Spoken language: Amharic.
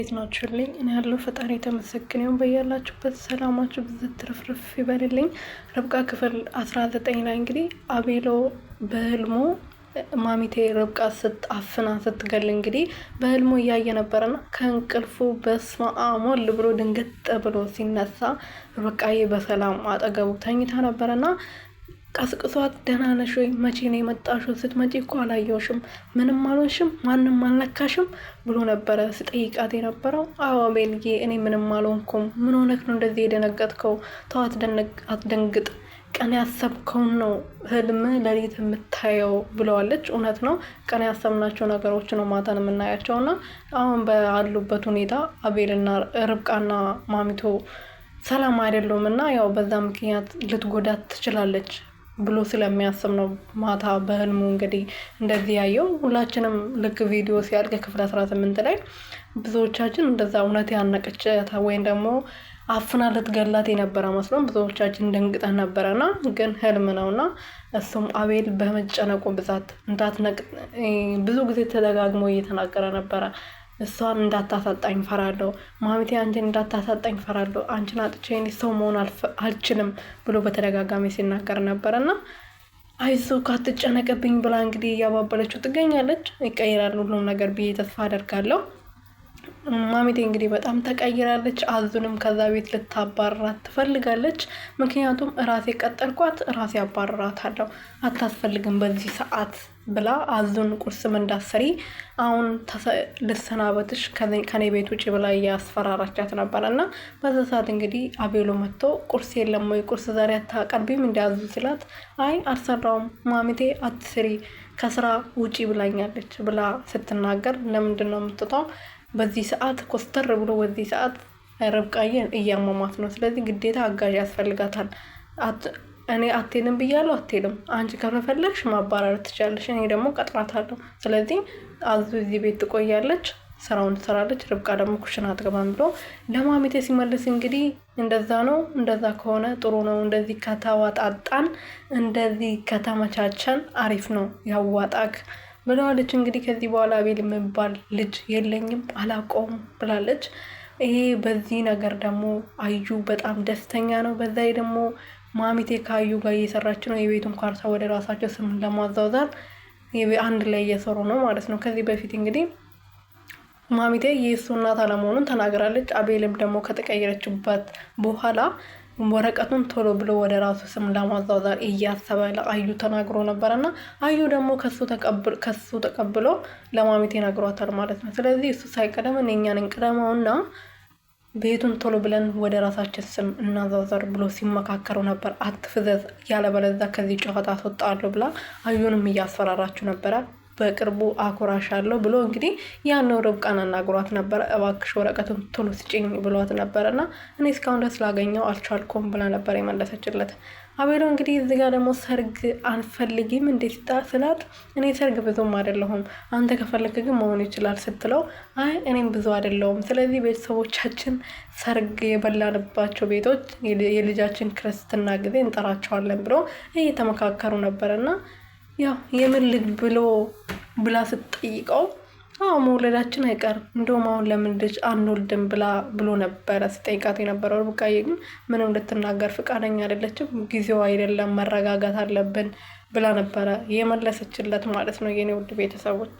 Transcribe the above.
እንዴት ናችሁልኝ? እኔ ያለው ፈጣሪ የተመሰገነ ይሁን። በያላችሁበት ሰላማችሁ ብዝት ትርፍርፍ ይበልልኝ። ርብቃ ክፍል 19 ላይ እንግዲህ አቤሎ በህልሙ ማሚቴ ርብቃ አፍና ስትገል እንግዲህ በህልሙ እያየ ነበረና ከእንቅልፉ በስመ አብ ወልድ ብሎ ድንገት ብሎ ሲነሳ ርብቃዬ በሰላም አጠገቡ ተኝታ ነበረና ቀስቅሷት ደህና ነሽ ወይ? መቼ ነው የመጣሽው? ስትመጪ እኮ አላየሁሽም፣ ምንም አልሆንሽም፣ ማንም አልነካሽም ብሎ ነበረ ስጠይቃት የነበረው። አዎ አቤልዬ፣ እኔ ምንም አልሆንኩም። ምን ሆነክ ነው እንደዚህ የደነገጥከው? ተው አትደንግጥ፣ ቀን ያሰብከውን ነው ህልም ለሊት የምታየው ብለዋለች። እውነት ነው፣ ቀን ያሰብናቸው ነገሮች ነው ማታን የምናያቸውና አሁን ባሉበት ሁኔታ አቤልና ርብቃና ማሚቶ ሰላም አይደሉም እና ያው በዛ ምክንያት ልትጎዳት ትችላለች ብሎ ስለሚያስብ ነው ማታ በህልሙ እንግዲህ እንደዚህ ያየው። ሁላችንም ልክ ቪዲዮ ሲያልቅ ክፍል 18 ላይ ብዙዎቻችን እንደዛ እውነት ያነቀቻት ወይም ደግሞ አፍና ልትገላት የነበረ መስሎን ብዙዎቻችን ደንግጠን ነበረና ግን ህልም ነውና እሱም አቤል በመጨነቁ ብዛት እንዳትነቅ ብዙ ጊዜ ተደጋግሞ እየተናገረ ነበረ። እሷን እንዳታሳጣኝ ፈራለሁ፣ ማሚቴ አንቺን እንዳታሳጣኝ ፈራለሁ፣ አንቺን አጥቼ እኔ ሰው መሆን አልችልም ብሎ በተደጋጋሚ ሲናገር ነበርና አይዞህ ካትጨነቅብኝ ብላ እንግዲህ እያባበለችው ትገኛለች። ይቀይራል ሁሉም ነገር ብዬ ተስፋ አደርጋለሁ። ማሚቴ እንግዲህ በጣም ተቀይራለች። አዙንም ከዛ ቤት ልታባረራት ትፈልጋለች። ምክንያቱም ራሴ ቀጠልኳት፣ ራሴ አባረራታለሁ፣ አታስፈልግም በዚህ ሰዓት ብላ አዙን ቁርስም እንዳሰሪ አሁን ልሰናበትሽ ከኔ ቤት ውጭ ብላ እያስፈራራቻት ነበር እና በዛ ሰዓት እንግዲህ አቤሎ መጥቶ ቁርስ የለም ወይ? ቁርስ ዛሬ አታቀርቢም እንዲያዙ ሲላት አይ አልሰራውም ማሚቴ አትስሪ ከስራ ውጪ ብላኛለች ብላ ስትናገር ለምንድን ነው የምትወጣው? በዚህ ሰዓት ኮስተር ብሎ በዚህ ሰዓት ርብቃዬን እያመማት ነው። ስለዚህ ግዴታ አጋዥ ያስፈልጋታል። እኔ አትሄድም ብያለሁ፣ አትሄድም። አንቺ ከፈለግሽ ማባረር ትችላለሽ፣ እኔ ደግሞ ቀጥራታለሁ። ስለዚህ አዙ እዚህ ቤት ትቆያለች፣ ስራውን ትሰራለች፣ ርብቃ ደግሞ ኩሽና አትገባም ብሎ ለማሚቴ ሲመልስ እንግዲህ እንደዛ ነው፣ እንደዛ ከሆነ ጥሩ ነው፣ እንደዚህ ከተዋጣጣን፣ እንደዚህ ከተመቻቸን አሪፍ ነው፣ ያዋጣክ ብለዋለች። እንግዲህ ከዚህ በኋላ አቤል የሚባል ልጅ የለኝም አላውቀውም ብላለች። ይሄ በዚህ ነገር ደግሞ አዩ በጣም ደስተኛ ነው። በዛ ደግሞ ማሚቴ ካዩ ጋር እየሰራች ነው። የቤቱን ካርታ ወደ ራሳቸው ስም ለማዛወዛት አንድ ላይ እየሰሩ ነው ማለት ነው። ከዚህ በፊት እንግዲህ ማሚቴ የእሱ እናት አለመሆኑን ተናግራለች። አቤልም ደግሞ ከተቀየረችበት በኋላ ወረቀቱን ቶሎ ብሎ ወደ ራሱ ስም ለማዛወዛት እያሰበ ለአዩ ተናግሮ ነበርና አዩ ደግሞ ከሱ ተቀብሎ ለማሚቴ ነግሯታል ማለት ነው። ስለዚህ እሱ ሳይቀደም እኛን እንቅደመውና ቤቱን ቶሎ ብለን ወደ ራሳችን ስም እናዛዘር ብሎ ሲመካከሩ ነበር። አትፍዘዝ፣ ያለበለዚያ ከዚህ ጨዋታ አስወጣለሁ ብላ አዩንም እያስፈራራችሁ ነበረ። በቅርቡ አኩራሻለሁ ብሎ እንግዲህ ያለው ርብቃን አናግሯት ነበረ። እባክሽ ወረቀቱን ቶሎ ስጪኝ ብሏት ነበርና እኔ እስካሁን ደስ ላገኘው አልቻልኩም ብላ ነበር የመለሰችለት። አቤሎ እንግዲህ እዚህ ጋር ደግሞ ሰርግ አንፈልጊም እንዴት ስላት እኔ ሰርግ ብዙም አይደለሁም፣ አንተ ከፈለክ ግን መሆን ይችላል ስትለው አይ እኔም ብዙ አይደለሁም፣ ስለዚህ ቤተሰቦቻችን ሰርግ የበላንባቸው ቤቶች የልጃችን ክርስትና ጊዜ እንጠራቸዋለን ብሎ እየተመካከሩ ነበርና ያው የምን ልጅ ብላ ስትጠይቀው አዎ መውለዳችን አይቀርም፣ እንደውም አሁን ለምን ልጅ አንወልድም ብሎ ነበረ ስጠይቃት የነበረው። ርብቃዬ ግን ምንም ልትናገር ፍቃደኛ አይደለችም። ጊዜው አይደለም መረጋጋት አለብን ብላ ነበረ የመለሰችለት ማለት ነው። የኔ ውድ ቤተሰቦች